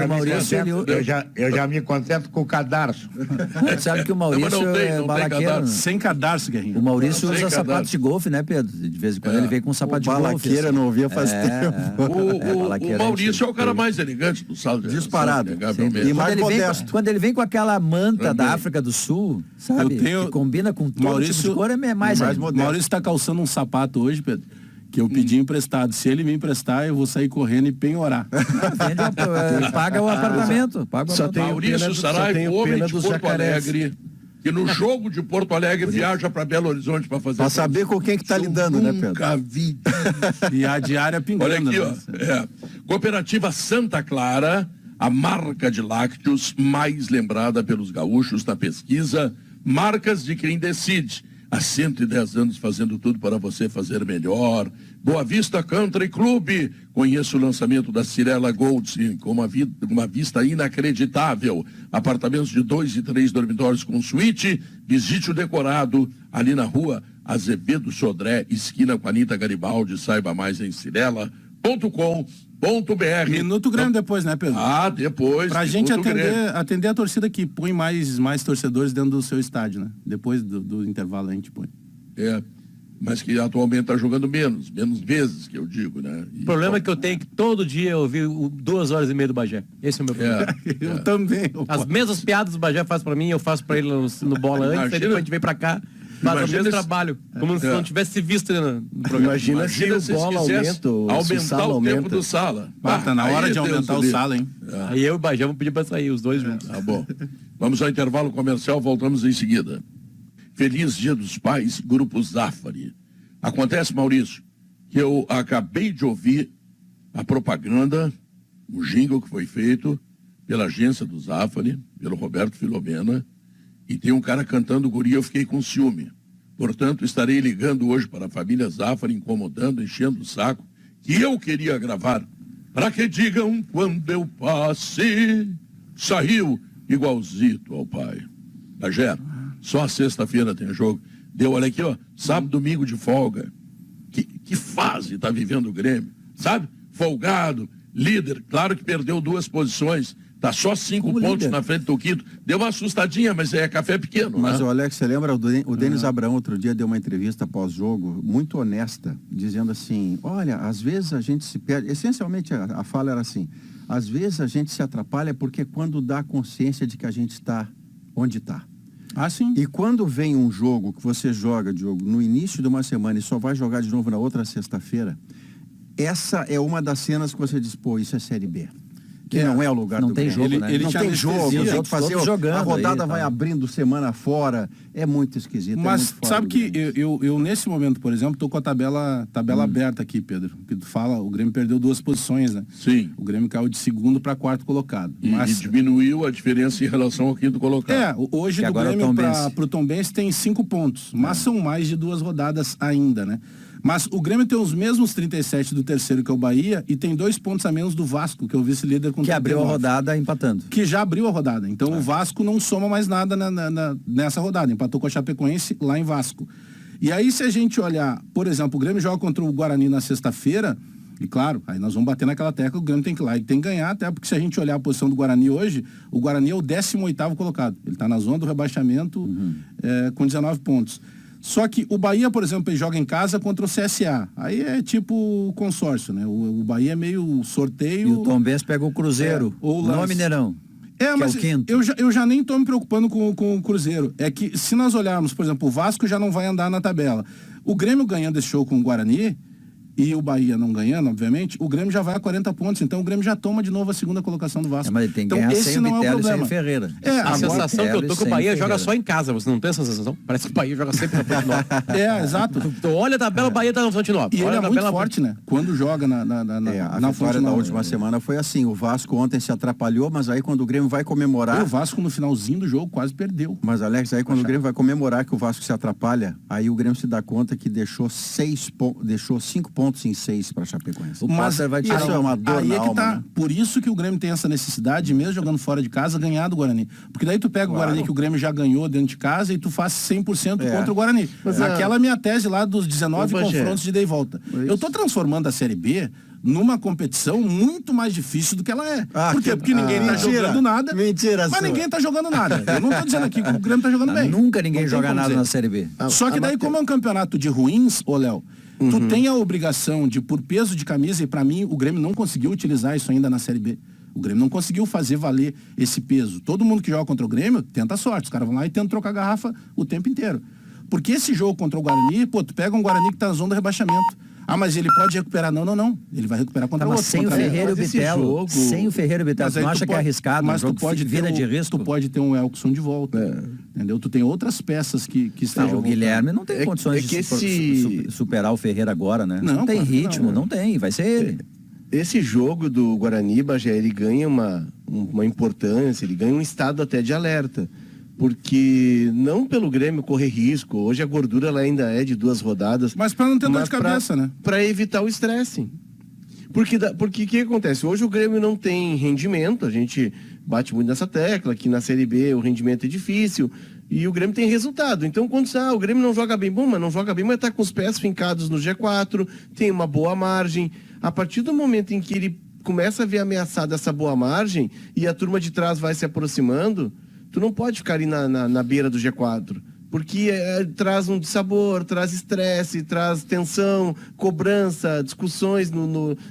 Eu já me contento com o cadarço. Sabe que o Maurício é balaqueiro. Sem cadarço, Guerrinho. O Maurício usa sapatos de golfe, né, Pedro? De vez em quando ele vem com um sapato de golfe. Balaqueira, assim. não ouvia faz tempo. O Maurício é o cara mais elegante do saldo. Disparado. E mais modesto. Quando ele vem com aquela manta da África do Sul, sabe? Que combina com todo Maurício, tipo de cor, é mais modesto. Maurício está calçando um sapato hoje, Pedro, que eu pedi emprestado. Se ele me emprestar, eu vou sair correndo e penhorar. Paga o apartamento. Maurício Saraiva, homem de Porto Alegre, que no jogo de Porto Alegre viaja para Belo Horizonte para fazer... Para saber com quem que tá lidando, né, Pedro? Nunca vi. E a diária pingando. Olha aqui, ó. Cooperativa Santa Clara, a marca de lácteos mais lembrada pelos gaúchos na pesquisa Marcas de Quem Decide. Há 110 anos fazendo tudo para você fazer melhor. Boa Vista Country Club. Conheça o lançamento da Cirela Gold com uma vista inacreditável. Apartamentos de 2 e 3 dormitórios com suíte. Visite o decorado ali na rua Azevedo Sodré, esquina com Anita Garibaldi. Saiba mais em cirela.com.br. Minuto grande depois, né, Pedro? Depois. Pra gente atender a torcida que põe mais torcedores dentro do seu estádio, né? Depois do intervalo a gente põe. Mas que atualmente tá jogando menos vezes, que eu digo, né? O problema é que eu tenho que todo dia ouvir 2h30 do Bagé. Esse é o meu problema. Eu também. As mesmas piadas do Bagé faz pra mim, eu faço pra ele no bola antes, aí depois a gente vem pra cá. Faz o Imagina mesmo se- trabalho, como se É. não tivesse visto no programa. Imagina se o vocês bola quisessem aumenta, ou se o aumentar sala o tempo aumenta. do sala. Tá na hora aí de Deus aumentar o livre. sala, hein? Aí eu e o Bagé vamos pedir pra sair, os dois juntos. Tá bom. Vamos ao intervalo comercial, voltamos em seguida. Feliz Dia dos Pais, Grupo Zafari. Acontece, Maurício, que eu acabei de ouvir a propaganda, o jingle que foi feito pela agência do Zafari, pelo Roberto Filomena, e tem um cara cantando Guri, eu fiquei com ciúme. Portanto, estarei ligando hoje para a família Zafari, incomodando, enchendo o saco, que eu queria gravar, para que digam quando eu passe, saiu igualzito ao pai. Bagé, só a sexta-feira tem jogo. Deu, olha aqui, ó, sábado, domingo de folga. Que fase está vivendo o Grêmio, sabe? Folgado, líder, claro que perdeu 2 posições, tá só 5 pontos na frente do quinto. Deu uma assustadinha, mas é café pequeno, Mas, né? o Alex, você lembra, o Denis Abraão outro dia deu uma entrevista pós-jogo, muito honesta, dizendo assim, olha, às vezes a gente se perde, essencialmente a fala era assim, às vezes a gente se atrapalha porque quando dá consciência de que a gente está onde está. Ah, sim. E quando vem um jogo que você joga, Diogo, no início de uma semana e só vai jogar de novo na outra sexta-feira, essa é uma das cenas que você diz, pô, isso é Série B. Que não é o lugar Não do tem Grêmio. jogo, né? Ele Não tinha tem jogo, anestesia, tem os que fazer, outros jogando a rodada aí, vai tá. abrindo semana fora, é muito esquisito. é Mas muito fora sabe do que Grêmio. eu nesse momento, por exemplo, tô com a tabela aberta aqui, Pedro. Que tu fala, o Grêmio perdeu 2 posições, né? Sim. O Grêmio caiu de segundo para quarto colocado. E Mas diminuiu a diferença em relação ao quinto colocado. hoje Que do agora é o Grêmio Tombense. para o Tombense tem 5 pontos, mas são mais de 2 rodadas ainda, né? Mas o Grêmio tem os mesmos 37 do terceiro, que é o Bahia, e tem 2 pontos a menos do Vasco, que é o vice-líder com Que abriu a 39. rodada empatando. Que já abriu a rodada. Então o Vasco não soma mais nada nessa rodada. Empatou com a Chapecoense lá em Vasco. E aí, se a gente olhar, por exemplo, o Grêmio joga contra o Guarani na sexta-feira, e claro, aí nós vamos bater naquela tecla, o Grêmio tem que ir lá e tem que ganhar, até porque se a gente olhar a posição do Guarani hoje, o Guarani é o 18º colocado. Ele está na zona do rebaixamento com 19 pontos. Só que o Bahia, por exemplo, ele joga em casa contra o CSA. Aí é tipo consórcio, né? O Bahia é meio sorteio. E o Tombense pega o Cruzeiro, ou no lance. Mineirão. Mas é o quinto. eu já nem estou me preocupando com o Cruzeiro. É que se nós olharmos, por exemplo, o Vasco já não vai andar na tabela. O Grêmio ganhando esse jogo com o Guarani, e o Bahia não ganhando, obviamente, o Grêmio já vai a 40 pontos. Então o Grêmio já toma de novo a segunda colocação do Vasco. Mas ele tem que então, ganhar esse sem o não é o Bitelo e sem problema. o Ferreira. É, A agora, sensação que eu tô que o sem Bahia joga Ferreira. só em casa, você não tem essa sensação? Parece que o Bahia joga sempre na Fonte Nova. exato. Tu olha a tabela, o Bahia tá na Fonte Nova. E ele Olha é a muito tabela, forte, né? Quando joga na A Fonte vitória da Nova. última semana foi assim, o Vasco ontem se atrapalhou, mas aí quando o Grêmio vai E comemorar... o Vasco no finalzinho do jogo quase perdeu. Mas, Alex, aí quando o Grêmio vai comemorar que o Vasco se atrapalha, aí o Grêmio se dá conta que deixou 5 pontos em 6 para a Chapecoense. Mas Potter vai tirar isso é uma dor aí na é que alma, tá. né? Por isso que o Grêmio tem essa necessidade, mesmo jogando fora de casa, ganhar do Guarani. Porque daí tu pega o Guarani que o Grêmio já ganhou dentro de casa e tu faz 100% contra o Guarani. Mas Aquela minha tese lá dos 19 Ô, Bagé, confrontos de ida e volta. Eu tô transformando a Série B numa competição muito mais difícil do que ela é. Por quê? Porque ninguém tá mentira. jogando nada. Mentira Mas sua. ninguém tá jogando nada. Eu não tô dizendo aqui que o Grêmio tá jogando bem. Nunca ninguém Não tem joga como nada dizer. na Série B. Só que daí, como é um campeonato de ruins, ô Léo, tu tem a obrigação de, por peso de camisa, e pra mim o Grêmio não conseguiu utilizar isso ainda na Série B. O Grêmio não conseguiu fazer valer esse peso. Todo mundo que joga contra o Grêmio tenta a sorte. Os caras vão lá e tentam trocar a garrafa o tempo inteiro. Porque esse jogo contra o Guarani, pô, tu pega um Guarani que tá na zona do rebaixamento. Ah, mas ele pode recuperar. Não. Ele vai recuperar contra Tá, o mas outro. sem o contra Ferreira e o Mas esse Bitelo. jogo- Sem o Ferreira e o Bitelo. Mas Tu aí não acha que é arriscado? Mas Um jogo tu pode vida ter de risco? Tu pode ter um Elkson de volta. Entendeu? Tu tem outras peças que Não, estejam o Guilherme não tem É- condições é que de superar o Ferreira agora, né? Não, tem claro que ritmo, não, não tem. Vai ser ele. Esse jogo do Guarani, Bagé, ele ganha uma importância, ele ganha um estado até de alerta. Porque não pelo Grêmio correr risco, hoje a gordura ela ainda é de 2 rodadas. Mas pra não ter dor mas de cabeça, né? Para evitar o estresse. Porque o que acontece? Hoje o Grêmio não tem rendimento, a gente bate muito nessa tecla, que na Série B o rendimento é difícil, e o Grêmio tem resultado. Então, quando o Grêmio não joga bem, mas não joga bem, mas tá com os pés fincados no G4, tem uma boa margem. A partir do momento em que ele começa a ver ameaçada essa boa margem, e a turma de trás vai se aproximando, tu não pode ficar ali na beira do G4. Porque traz um dissabor, traz estresse, traz tensão, cobrança, discussões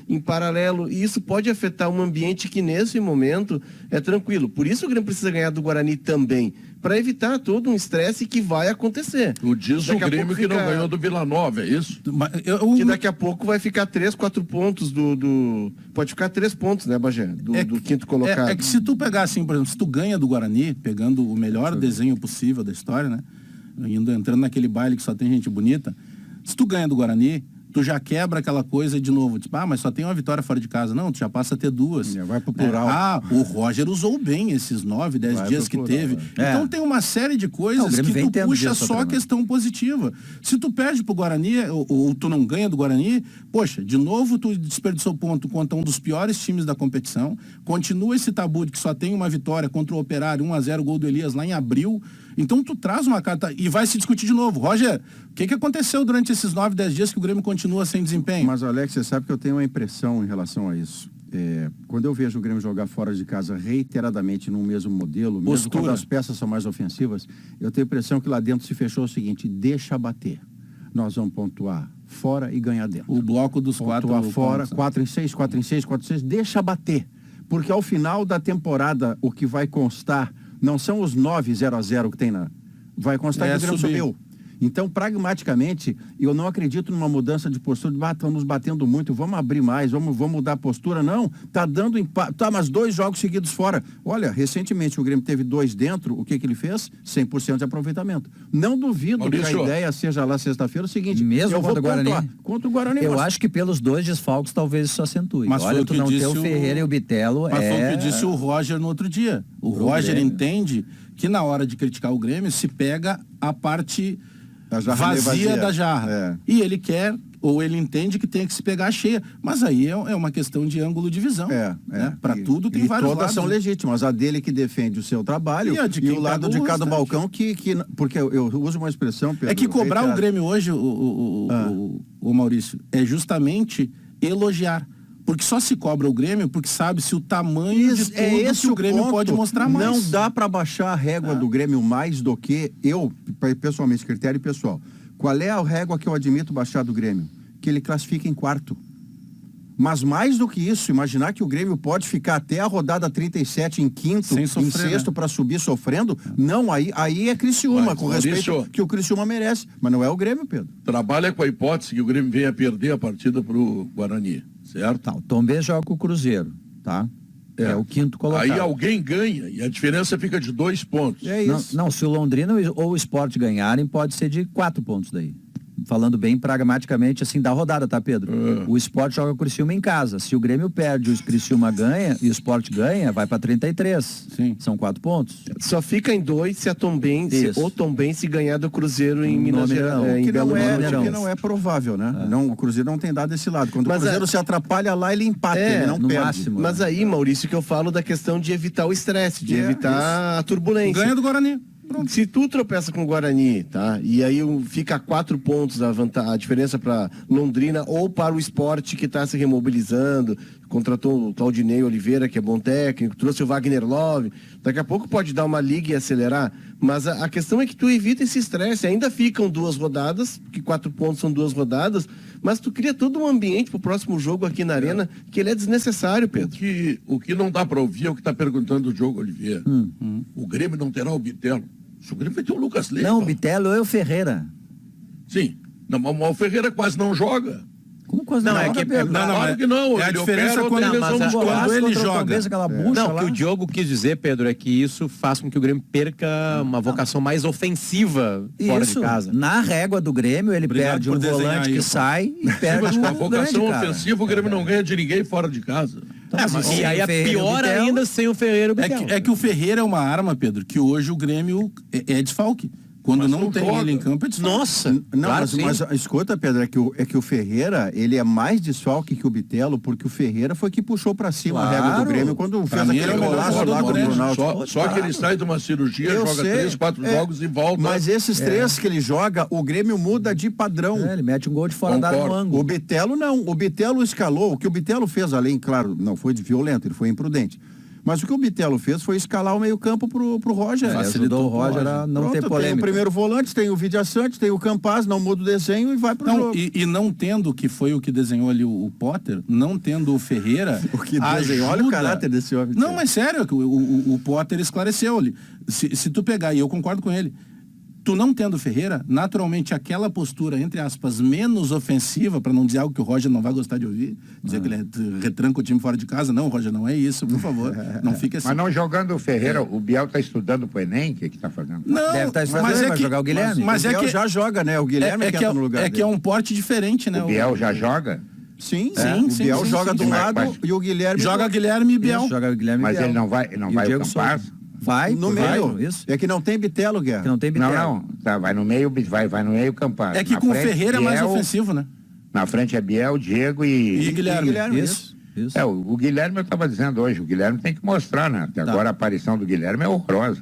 em paralelo. E isso pode afetar um ambiente que, nesse momento, é tranquilo. Por isso o Grêmio precisa ganhar do Guarani também. para evitar todo um estresse que vai acontecer. Diz o Grêmio que não ganhou do Vila Nova, é isso? Que daqui a pouco vai ficar 3, 4 pontos pode ficar 3 pontos, né, Bagé? Do quinto colocado. É que se tu pegar assim, por exemplo, se tu ganha do Guarani, pegando o melhor desenho possível da história, né? Entrando naquele baile que só tem gente bonita, se tu ganha do Guarani, tu já quebra aquela coisa de novo, tipo, mas só tem uma vitória fora de casa. Não, tu já passa a ter 2. Vai pro plural. O Roger usou bem esses 9, 10 dias que plural, teve. Então tem uma série de coisas que tu puxa só a questão positiva. Se tu perde pro Guarani, ou tu não ganha do Guarani, poxa, de novo tu desperdiçou ponto contra um dos piores times da competição, continua esse tabu de que só tem uma vitória contra o Operário, 1-0, gol do Elias lá em abril. Então tu traz uma carta e vai se discutir de novo. Roger, o que aconteceu durante esses 9, 10 dias que o Grêmio continua sem desempenho? Mas, Alex, você sabe que eu tenho uma impressão em relação a isso. Quando eu vejo o Grêmio jogar fora de casa reiteradamente no mesmo modelo, mesmo quando as peças são mais ofensivas, eu tenho a impressão que lá dentro se fechou o seguinte: deixa bater. Nós vamos pontuar fora e ganhar dentro. O bloco dos 4 pontuar fora, 4 em 6, 4 em 6, 4 em 6, deixa bater. Porque ao final da temporada, o que vai constar não são os 9 0-0 que tem vai constar que o Grêmio subiu. Então, pragmaticamente, eu não acredito numa mudança de postura, estamos batendo muito, vamos abrir mais, vamos mudar a postura. Não, tá dando empate. Tá, mas 2 jogos seguidos fora. Olha, recentemente o Grêmio teve 2 dentro, o que ele fez? 100% de aproveitamento. Não duvido que a ideia seja lá sexta-feira o seguinte, mesmo eu vou contra o Guarani. Contra o Guarani. Eu acho que pelos 2 desfalques talvez isso acentue. Mas olha, tu não ter o Ferreira e o Bitelo Mas foi o que disse o Roger no outro dia. O Roger entende que na hora de criticar o Grêmio se pega a parte vazia da jarra. E ele quer, ou ele entende que tem que se pegar cheia. Mas aí é uma questão de ângulo de visão. Né? Para tudo tem vários lados. Todas são legítimas. A dele que defende o seu trabalho e o lado de cada balcão porque eu uso uma expressão, Pedro, é que cobrar o Grêmio hoje, o Maurício, é justamente elogiar. Porque só se cobra o Grêmio porque sabe-se o tamanho de tudo que o Grêmio pode mostrar mais. Não dá para baixar a régua do Grêmio mais do que eu, pessoalmente, critério pessoal. Qual é a régua que eu admito baixar do Grêmio? Que ele classifica em 4º. Mas mais do que isso, imaginar que o Grêmio pode ficar até a rodada 37 em 5º, em 6º para subir sofrendo, não, aí é Criciúma, com respeito que o Criciúma merece. Mas não é o Grêmio, Pedro. Trabalha com a hipótese que o Grêmio venha perder a partida pro Guarani. Certo? Tá, o Tombense joga com o Cruzeiro, tá? É o 5º colocado. Aí alguém ganha e a diferença fica de 2 pontos. É isso. Não, se o Londrina ou o Sport ganharem, pode ser de 4 pontos daí. Falando bem pragmaticamente, assim, da rodada, tá, Pedro? O Sport joga o Criciúma em casa. Se o Grêmio perde, o Criciúma ganha e o Sport ganha, vai para 33. Sim. São 4 pontos. Só fica em 2 se a Tombense ou Tombense ganhar do Cruzeiro em Minas Gerais. Que não é provável, né? Não, o Cruzeiro não tem dado esse lado. Quando o Cruzeiro se atrapalha lá, ele empata, ele não perde. Máximo, mas aí, Maurício, que eu falo da questão de evitar o estresse, de evitar a turbulência. Ganha do Guarani. Se tu tropeça com o Guarani, tá? E aí fica 4 pontos a diferença para Londrina ou para o Sport que está se remobilizando, contratou o Claudinei Oliveira, que é bom técnico, trouxe o Wagner Love, daqui a pouco pode dar uma liga e acelerar, mas a questão é que tu evita esse estresse, ainda ficam 2 rodadas, que 4 pontos são 2 rodadas, mas tu cria todo um ambiente pro próximo jogo aqui na Arena, que ele é desnecessário, Pedro. O que não dá para ouvir é o que está perguntando o Diogo Oliveira. O Grêmio não terá o Bitelo. O Grêmio vai ter o Lucas Leiva. Não, o Bitelo é o Ferreira. Sim. Não, mas o Ferreira quase não joga. Como quase não? Claro que não. É a diferença quando ele joga. Não, o que o Diogo quis dizer, Pedro, é que isso faz com que o Grêmio perca uma vocação mais ofensiva fora de casa. Na régua do Grêmio, ele perde um volante que sai e perde mas com a um vocação grande, ofensiva, o Grêmio não ganha de ninguém fora de casa. E aí é pior ainda sem o Ferreira. É que o Ferreira é uma arma, Pedro, que hoje o Grêmio é desfalque. Quando não tem ele em campo, é desfalque. Nossa! Não, claro, mas escuta, Pedro, é que o Ferreira, ele é mais desfalque que o Bitelo, porque o Ferreira foi que puxou pra cima a régua do Grêmio quando fez aquele golaço lá contra o Ronaldo. Só que ele sai de uma cirurgia, joga 3, 4 jogos e volta. Mas esses 3 que ele joga, o Grêmio muda de padrão. Ele mete um gol de fora da área no ângulo. O Bitelo não. O Bitelo escalou. O que o Bitelo fez, além, claro, não foi de violento, ele foi imprudente. Mas o que o Bitelo fez foi escalar o meio-campo pro Roger. Ajudou o Roger a não ter Tem o polêmica. primeiro volante, tem o Vidia Sante, tem o Campaz, não muda o desenho e vai pro jogo. E não tendo, que foi o que desenhou ali o Potter, não tendo o Ferreira. O que desenhou, olha o caráter desse homem. Não, mas sério, o Potter esclareceu ali. Se tu pegar, e eu concordo com ele, tu não tendo o Ferreira, naturalmente aquela postura, entre aspas, menos ofensiva, para não dizer algo que o Roger não vai gostar de ouvir, dizer que ele retranca o time fora de casa. Não, Roger, não é isso, por favor. Não fica assim. Mas não jogando o Ferreira, o Biel está estudando pro Enem, o que está fazendo? Não, Deve estar estudando, mas vai jogar o Guilherme. Mas o é Biel que já joga, né? O Guilherme que entra no lugar é que é um porte diferente, né? O Biel já joga? Sim, Sim, o sim, Biel sim, joga sim, do sim. lado Mas- e o Guilherme Joga Guilherme e Biel. Isso, joga o Guilherme Mas Biel. ele não vai E o Diego Campaz? Souza. Vai, no vai, meio. isso. É que não tem Bitelo, Guerra. Que não tem Bitelo. Não, tá, vai no meio Campaz. É que Na com o frente, Ferreira é mais Biel, ofensivo, né? Na frente é Biel, Diego E Guilherme. Isso, isso. O Guilherme eu estava dizendo hoje, o Guilherme tem que mostrar, né? Até agora a aparição do Guilherme é horrorosa.